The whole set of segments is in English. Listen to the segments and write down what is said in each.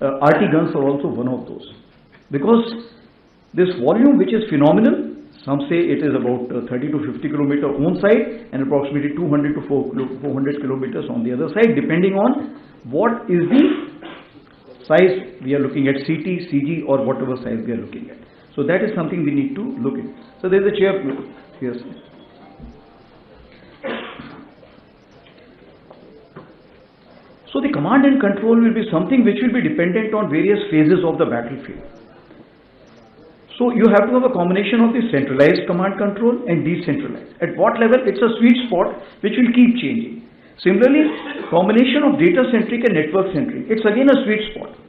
RT guns are also one of those. Because this volume, which is phenomenal, some say it is about 30 to 50 kilometer on side and approximately 200 to 400 kilometers on the other side, depending on what is the size we are looking at, CT, CG, or whatever size we are looking at. So that is something we need to look at. So there is a chair here. So the command and control will be something which will be dependent on various phases of the battlefield. So you have to have a combination of the centralized command control and decentralized. At what level? It's a sweet spot which will keep changing. Similarly, combination of data centric and network centric. It's again a sweet spot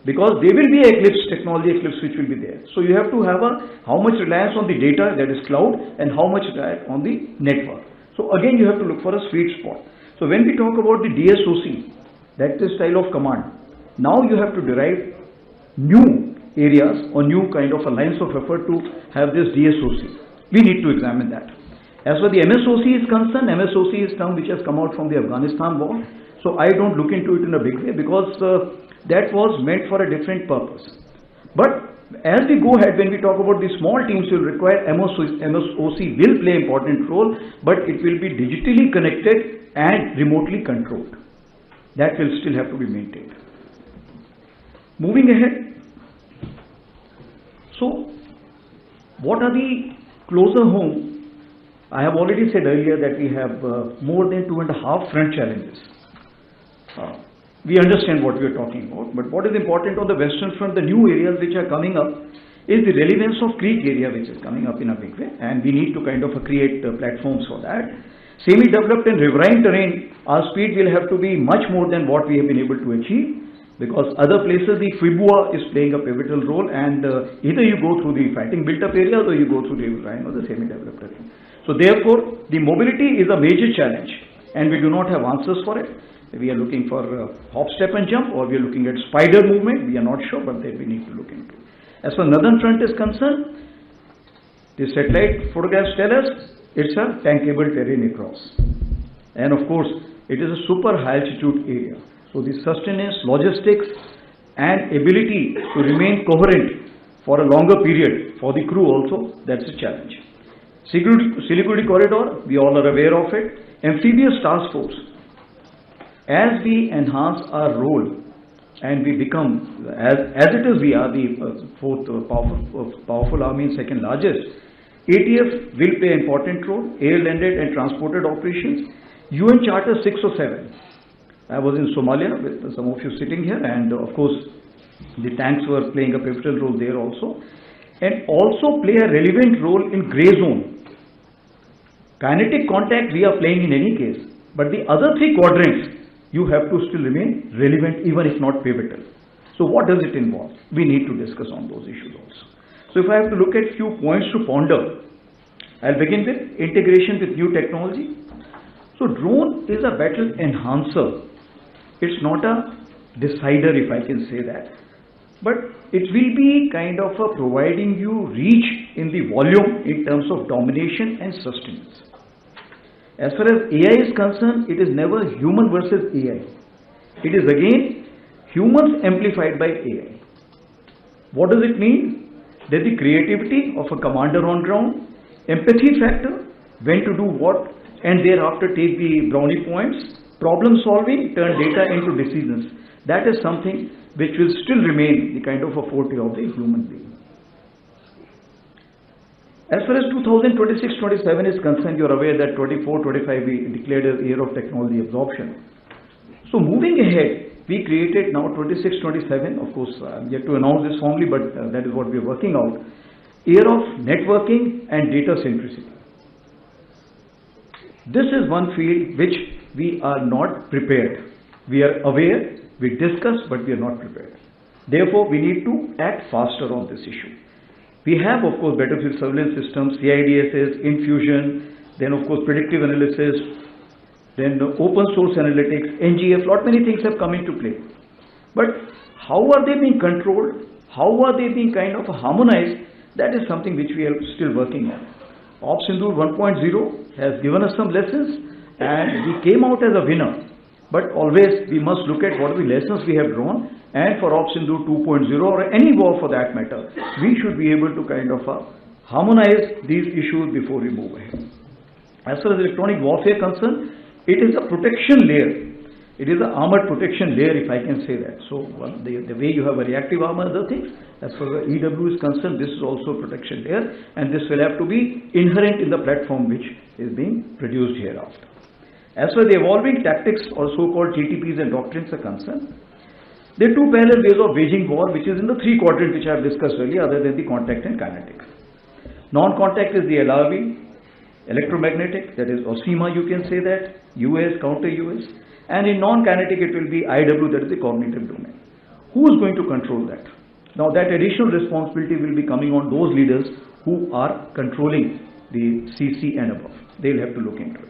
because there will be technology eclipse which will be there. So you have to have how much reliance on the data, that is cloud, and how much reliance on the network. So again you have to look for a sweet spot. So when we talk about the DSOC, that's the style of command. Now you have to derive new areas or new kind of a lines of effort to have this DSOC. We need to examine that. As for the MSOC is concerned, MSOC is term which has come out from the Afghanistan war. So I don't look into it in a big way because that was meant for a different purpose. But as we go ahead, when we talk about the small teams will require MSOC will play an important role, but it will be digitally connected and remotely controlled. That will still have to be maintained. Moving ahead. So, what are the closer home? I have already said earlier that we have more than 2.5 front challenges. We understand what we are talking about, but what is important on the Western Front, the new areas which are coming up, is the relevance of creek area which is coming up in a big way, and we need to kind of create platforms for that. Semi-developed and riverine terrain, our speed will have to be much more than what we have been able to achieve. Because other places the FIBUA is playing a pivotal role, and either you go through the fighting built-up areas or you go through the riverine or the semi-developed area. So therefore, the mobility is a major challenge, and we do not have answers for it. We are looking for hop, step, and jump, or we are looking at spider movement. We are not sure, but that we need to look into. As far as Northern Front is concerned, the satellite photographs tell us it's a tankable terrain across, and of course, it is a super high altitude area. So the sustenance, logistics, and ability to remain coherent for a longer period for the crew also, that's a challenge. Siliguri corridor, we all are aware of it. Amphibious task force. As we enhance our role and we become, as it is, we are the fourth powerful army and second largest, ATF will play an important role, air-landed and transported operations. UN Charter 6 or 7. I was in Somalia with some of you sitting here, and of course the tanks were playing a pivotal role there also, and also play a relevant role in grey zone. Kinetic contact we are playing in any case, but the other three quadrants you have to still remain relevant even if not pivotal. So what does it involve? We need to discuss on those issues also. So if I have to look at few points to ponder, I'll begin with integration with new technology. So drone is a battle enhancer. It's not a decider, if I can say that, but it will be kind of providing you reach in the volume in terms of domination and sustenance. As far as AI is concerned, it is never human versus AI. It is again humans amplified by AI. What does it mean? That the creativity of a commander on ground, empathy factor, when to do what, and thereafter take the brownie points, problem solving, turn data into decisions. That is something which will still remain the kind of a forte of the human being. As far as 2026-27 is concerned, you are aware that 24-25 we declared a year of technology absorption. So moving ahead, we created now 26-27, of course, yet to announce this formally, but that is what we are working out, year of networking and data centricity. This is one field which we are not prepared. We are aware, we discuss, but we are not prepared. Therefore, we need to act faster on this issue. We have, of course, battlefield surveillance systems, CIDSs, Infusion, then of course predictive analysis, then the open source analytics, NGF, lot many things have come into play. But how are they being controlled? How are they being kind of harmonized? That is something which we are still working on. Ops Sindoor 1.0 has given us some lessons, and we came out as a winner. But always we must look at what are the lessons we have drawn, and for Ops Sindhu 2.0 or any war for that matter, we should be able to kind of harmonize these issues before we move ahead. As far as electronic warfare concerned, it is a protection layer. It is an armored protection layer, if I can say that. So the way you have a reactive armor and other things, as far as EW is concerned, this is also a protection layer, and this will have to be inherent in the platform which is being produced hereafter. As far as the evolving tactics or so-called GTPs and doctrines are concerned, there are two parallel ways of waging war, which is in the three quadrants which I have discussed earlier, other than the contact and kinetic. Non-contact is the LRV, electromagnetic, that is OSIMA, you can say that, US, counter-US, and in non-kinetic it will be IW, that is the cognitive domain. Who is going to control that? Now that additional responsibility will be coming on those leaders who are controlling the CC and above. They will have to look into it.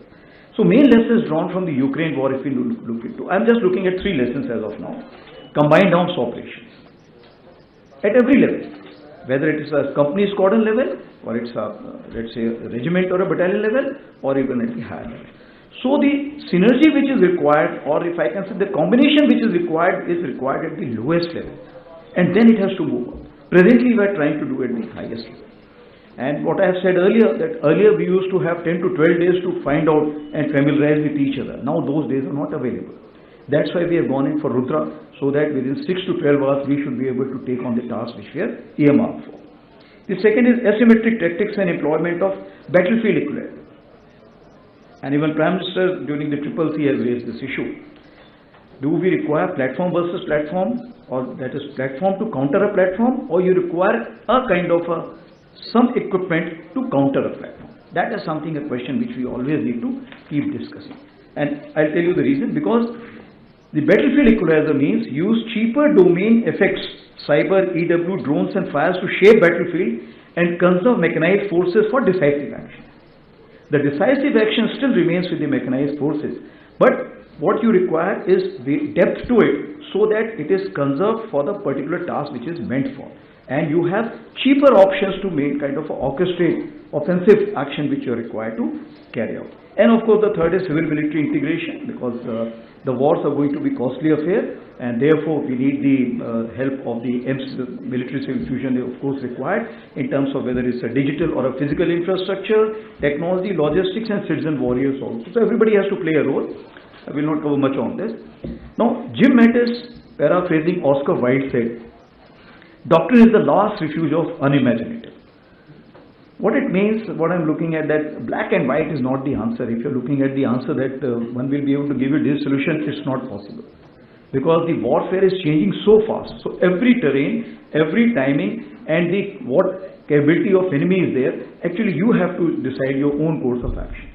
So main lessons drawn from the Ukraine war, if we look into, I am just looking at three lessons as of now. Combined arms operations at every level, whether it is a company squadron level, or it's a, let's say, a regiment or a battalion level, or even at the higher level. So the synergy which is required, or if I can say the combination which is required at the lowest level, and then it has to move up. Presently we are trying to do it at the highest level. And what I have said earlier, that earlier we used to have 10 to 12 days to find out and familiarize with each other. Now those days are not available. That's why we have gone in for Rudra, so that within 6 to 12 hours we should be able to take on the task which we are earmarked for. The second is asymmetric tactics and employment of battlefield equivalent. And even Prime Minister during the CCC has raised this issue. Do we require platform versus platform, or that is platform to counter a platform, or you require a kind of some equipment to counter a platform? That is something, a question which we always need to keep discussing. And I'll tell you the reason, because the battlefield equalizer means use cheaper domain effects, cyber, EW, drones and fires to shape battlefield and conserve mechanized forces for decisive action. The decisive action still remains with the mechanized forces, but what you require is the depth to it so that it is conserved for the particular task which is meant for. And you have cheaper options to make kind of orchestrate offensive action which you are required to carry out. And of course the third is civil military integration, because the wars are going to be costly affair, and therefore we need the help of the military civil fusion, of course, required in terms of whether it's a digital or a physical infrastructure, technology, logistics and citizen warriors also. So everybody has to play a role. I will not cover much on this. Now Jim Mattis, paraphrasing Oscar Wilde, said, "Doctrine is the last refuge of unimaginative." What it means, what I'm looking at, that black and white is not the answer. If you're looking at the answer that one will be able to give you this solution, it's not possible. Because the warfare is changing so fast. So every terrain, every timing, and what capability of enemy is there, actually you have to decide your own course of action.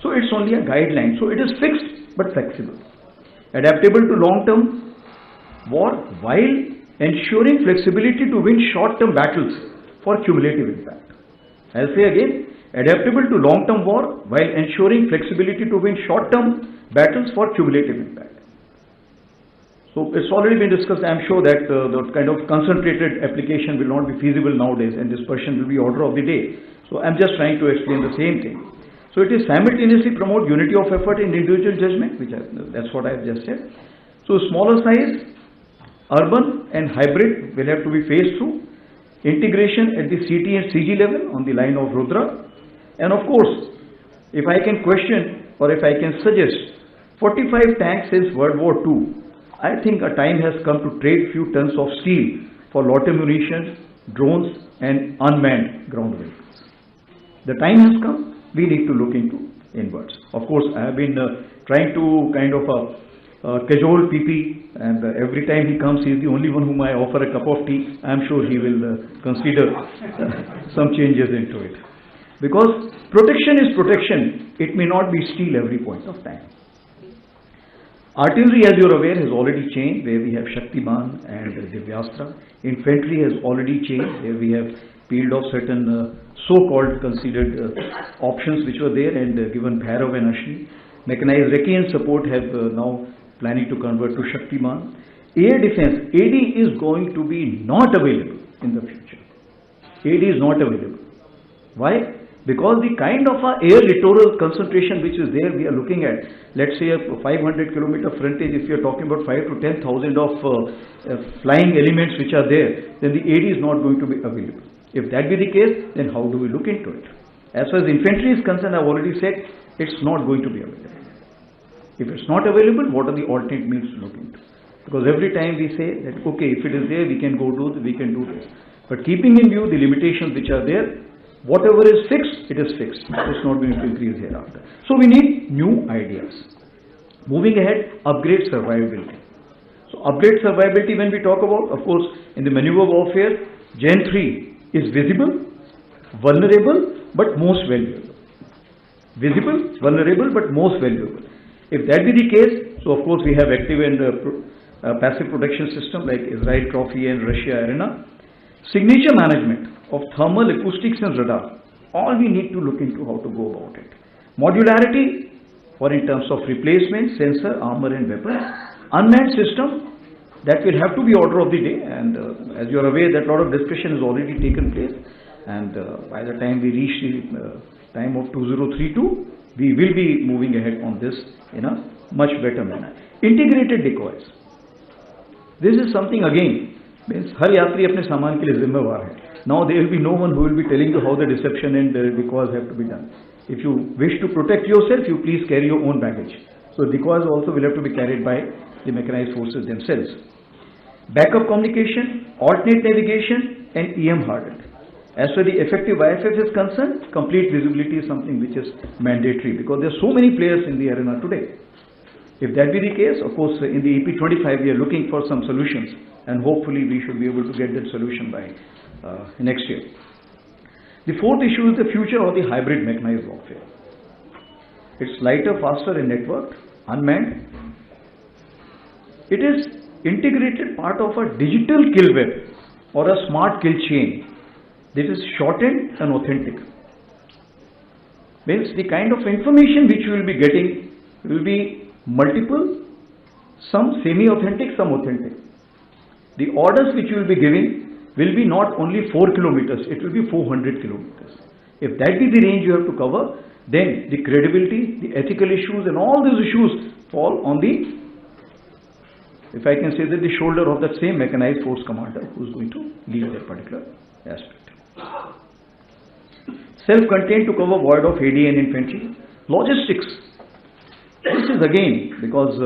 So it's only a guideline. So it is fixed but flexible. Adaptable to long-term war while ensuring flexibility to win short-term battles for cumulative impact. I'll say again, adaptable to long-term war while ensuring flexibility to win short-term battles for cumulative impact. So it's already been discussed. I'm sure that the kind of concentrated application will not be feasible nowadays, and dispersion will be order of the day. So I'm just trying to explain the same thing. So it is simultaneously promote unity of effort in individual judgment, that's what I've just said. So smaller size, urban and hybrid will have to be phased through. Integration at the CT and CG level on the line of Rudra. And of course, if I can question or if I can suggest, 45 tanks since World War II, I think a time has come to trade few tons of steel for loiter munitions, drones and unmanned ground vehicles. The time has come, we need to look into inwards. Of course, I have been trying to kind of cajole PP, and every time he comes, he is the only one whom I offer a cup of tea. I am sure he will consider some changes into it. Because protection is protection, it may not be steel every point of time. Artillery, as you are aware, has already changed, where we have Shaktiman and Divyastra. Infantry has already changed, where we have peeled off certain so-called considered options which were there and given Bhairav and Ashni. Mechanized recce and support have now planning to convert to Shaktiman. Air defense, AD is going to be not available in the future. AD is not available. Why? Because the kind of air littoral concentration which is there, we are looking at, let's say a 500 kilometer frontage, if you are talking about 5 to 10,000 of flying elements which are there, then the AD is not going to be available. If that be the case, then how do we look into it? As far as infantry is concerned, I've already said, it's not going to be available. If it's not available, what are the alternate means to look into? Because every time we say that, okay, if it is there, we can do this. But keeping in view the limitations which are there, whatever is fixed, it is fixed. It's not going to increase hereafter. So we need new ideas. Moving ahead, upgrade survivability. So upgrade survivability, when we talk about, of course, in the maneuver warfare, Gen 3 is visible, vulnerable, but most valuable. Visible, vulnerable, but most valuable. If that be the case, so of course we have active and passive protection system like Israel Trophy and Russia Arena. Signature management of thermal, acoustics and radar. All we need to look into how to go about it. Modularity, or in terms of replacement, sensor, armor and weapons. Unmanned system, that will have to be order of the day, and as you are aware that a lot of discussion has already taken place, and by the time we reach the time of 2032, we will be moving ahead on this in a much better manner. Integrated decoys. This is something again, means हर यात्री अपने सामान के लिए जिम्मेवार है. Now there will be no one who will be telling you how the deception and decoys have to be done. If you wish to protect yourself, you please carry your own baggage. So decoys also will have to be carried by the mechanized forces themselves. Backup communication, alternate navigation and EM hardened. As far as the effective IFF is concerned, complete visibility is something which is mandatory because there are so many players in the arena today. If that be the case, of course, in the EP25 we are looking for some solutions, and hopefully we should be able to get that solution by next year. The fourth issue is the future of the hybrid mechanized warfare. It's lighter, faster and networked, unmanned. It is integrated part of a digital kill web or a smart kill chain. This is shortened and authentic. Means the kind of information which you will be getting will be multiple, some semi-authentic, some authentic. The orders which you will be giving will be not only 4 kilometers, it will be 400 kilometers. If that be the range you have to cover, then the credibility, the ethical issues and all these issues fall on the, if I can say that, the shoulder of that same mechanized force commander who is going to lead that particular aspect. Self-contained to cover void of AD and infantry. Logistics. This is again because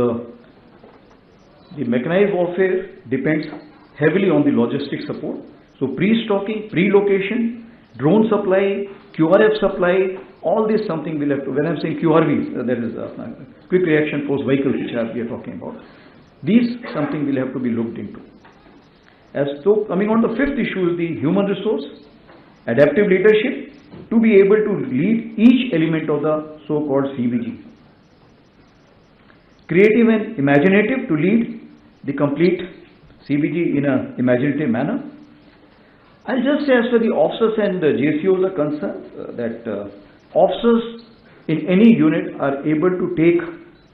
the mechanized warfare depends heavily on the logistic support. So pre-stocking, pre-location, drone supply, QRF supply, all this something will have to, when I am saying QRVs, that is quick reaction force vehicles which we are talking about. These something will have to be looked into. As so coming on the fifth issue is the human resource, adaptive leadership to be able to lead each element of the so-called CBG. Creative and imaginative to lead the complete CBG in an imaginative manner. I'll just say as far as the officers and the JCOs are concerned, that officers in any unit are able to take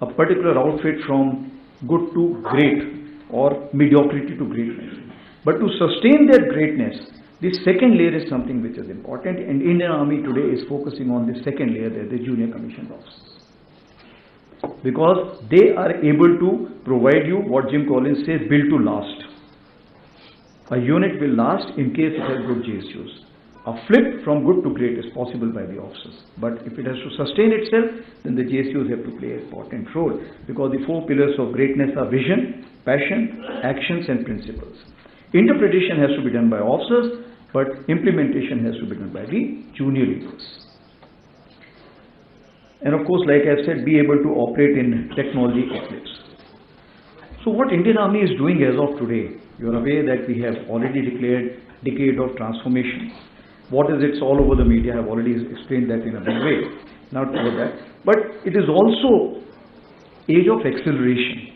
a particular outfit from good to great or mediocrity to greatness. But to sustain their greatness, the second layer is something which is important, and Indian Army today is focusing on the second layer, the junior commissioned officers. Because they are able to provide you what Jim Collins says, build to last. A unit will last in case it has good JSUs. A flip from good to great is possible by the officers. But if it has to sustain itself, then the JSUs have to play an important role. Because the four pillars of greatness are vision, passion, actions and principles. Interpretation has to be done by officers, but implementation has to be done by the junior leaders. And of course, like I've said, be able to operate in technology eclipse. So what Indian Army is doing as of today, you are aware that we have already declared decade of transformation. What is it's all over the media, I have already explained that in a big way, not over that. But it is also age of acceleration.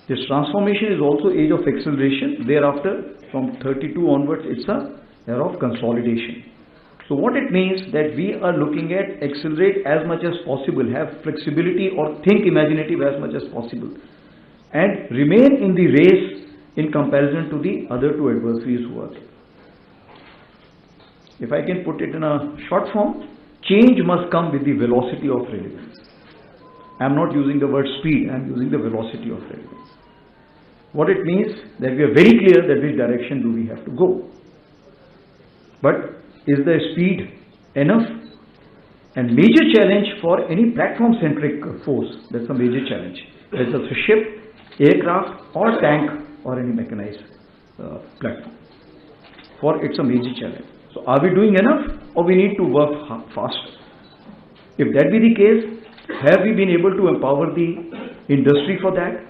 This transformation is also age of acceleration. Thereafter, from 32 onwards, it's a era of consolidation. So what it means that we are looking at accelerate as much as possible, have flexibility or think imaginative as much as possible, and remain in the race in comparison to the other two adversaries who are there. if I can put it in a short form, change must come with the velocity of relevance. I am not using the word speed, I am using the velocity of relevance. What it means that we are very clear that which direction do we have to go. But is the speed enough? And major challenge for any platform-centric force, that's a major challenge. Whether it's a ship, aircraft or tank or any mechanized platform. For it's a major challenge. So are we doing enough or we need to work faster? If that be the case, have we been able to empower the industry for that?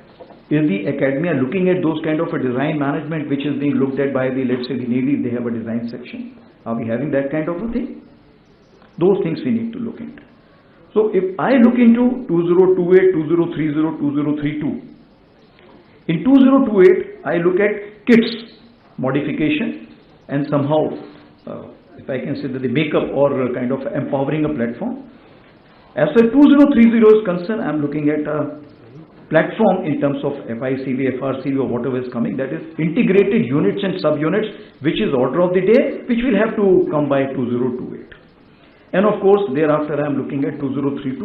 Is the academia looking at those kind of a design management which is being looked at by the, let's say the Navy, they have a design section. Are we having that kind of a thing? Those things we need to look into. So if I look into 2028, 2030, 2032, in 2028 I look at kits modification and somehow if I can say that the makeup or kind of empowering a platform. As far as 2030 is concerned, I am looking at a platform in terms of FICV, FRCV or whatever is coming, that is integrated units and subunits, which is order of the day, which will have to come by 2028. And of course, thereafter I am looking at 2032,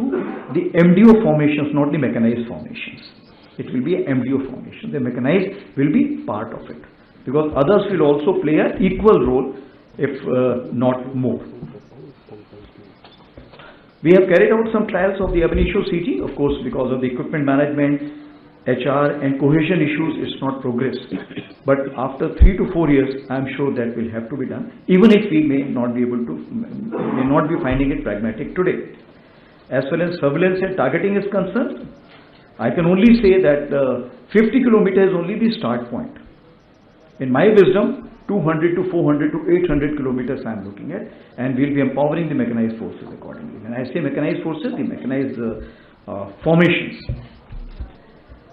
the MDO formations, not the mechanized formations. It will be MDO formation. The mechanized will be part of it, because others will also play an equal role, if not more. We have carried out some trials of the ab initio CG, of course, because of the equipment management, HR and cohesion issues, it's not progressed. But after 3 to 4 years, I am sure that will have to be done, even if we may not be able to, may not be finding it pragmatic today. As far as surveillance and targeting is concerned, I can only say that 50 kilometers is only the start point. In my wisdom, 200 to 400 to 800 kilometers I am looking at, and we will be empowering the mechanized forces accordingly. When I say mechanized forces, the mechanized formations.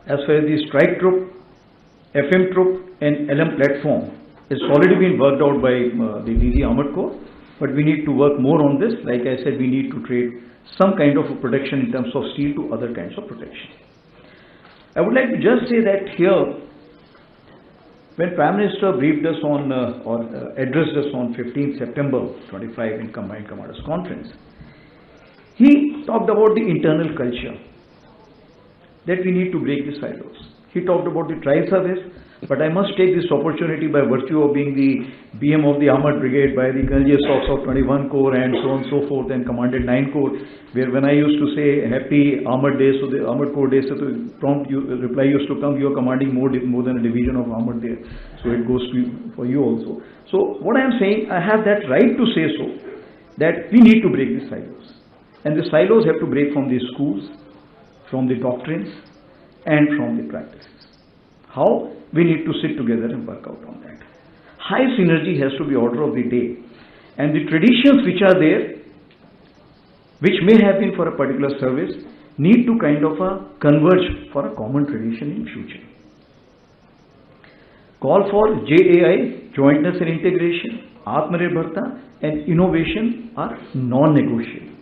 As far as the strike troop, FM troop and LM platform, it's already been worked out by the DG Armored Corps, but we need to work more on this. Like I said, we need to trade some kind of a protection in terms of steel to other kinds of protection. I would like to just say that here, when Prime Minister briefed us on addressed us on 15th September 25 in Combined Commanders Conference, he talked about the internal culture, that we need to break the silos. He talked about the tri-service, but I must take this opportunity by virtue of being the BM of the Armored Brigade by the Colonel Stocks of 21 Corps and so on and so forth, and commanded 9 Corps, where when I used to say happy Armored Day, so the Armored Corps Day, so the prompt reply used to come, you are commanding more than a division of Armored there. So it goes to for you also. So what I am saying, I have that right to say so, that we need to break the silos. And the silos have to break from the schools, from the doctrines, and from the practices. How? We need to sit together and work out on that. High synergy has to be order of the day. And the traditions which are there, which may have been for a particular service, need to kind of converge for a common tradition in future. Call for JAI, jointness and integration, Atmanirbharta and innovation are non-negotiable.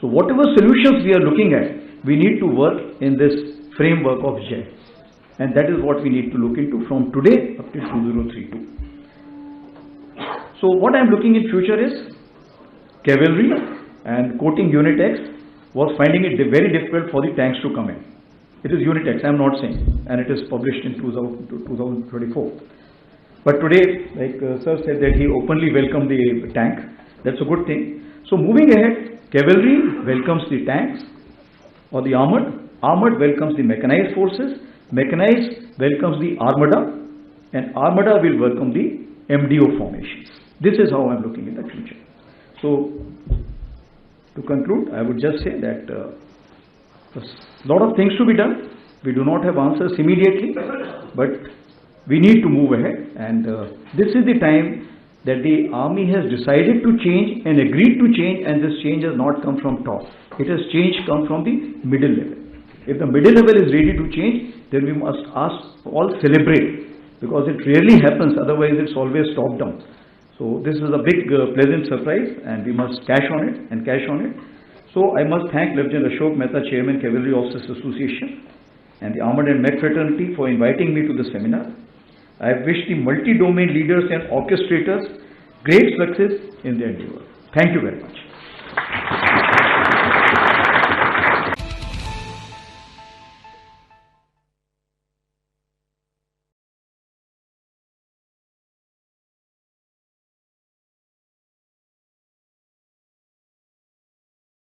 So whatever solutions we are looking at, we need to work in this framework of JAI. And that is what we need to look into from today up to 2032. So what I am looking in future is cavalry and quoting Unit X was finding it very difficult for the tanks to come in. It is Unit X, I am not saying, and it is published in 2024. But today, like Sir said that he openly welcomed the tank, that's a good thing. So moving ahead, cavalry welcomes the tanks or the armored welcomes the mechanized forces, mechanized welcomes the armada, and armada will welcome the MDO formations. This is how I am looking in the future. So, to conclude, I would just say that there's a lot of things to be done. We do not have answers immediately, but we need to move ahead, and this is the time that the army has decided to change and agreed to change, and this change has not come from top. It has come from the middle level. If the middle level is ready to change, then we must all celebrate, because it rarely happens, otherwise it's always top down. So this is a big pleasant surprise, and we must cash on it and cash on it. So I must thank Lieutenant Ashok Mehta, Chairman, Cavalry Officers Association and the Armored and Mech Fraternity for inviting me to the seminar. I wish the multi-domain leaders and orchestrators great success in the endeavor. Thank you very much.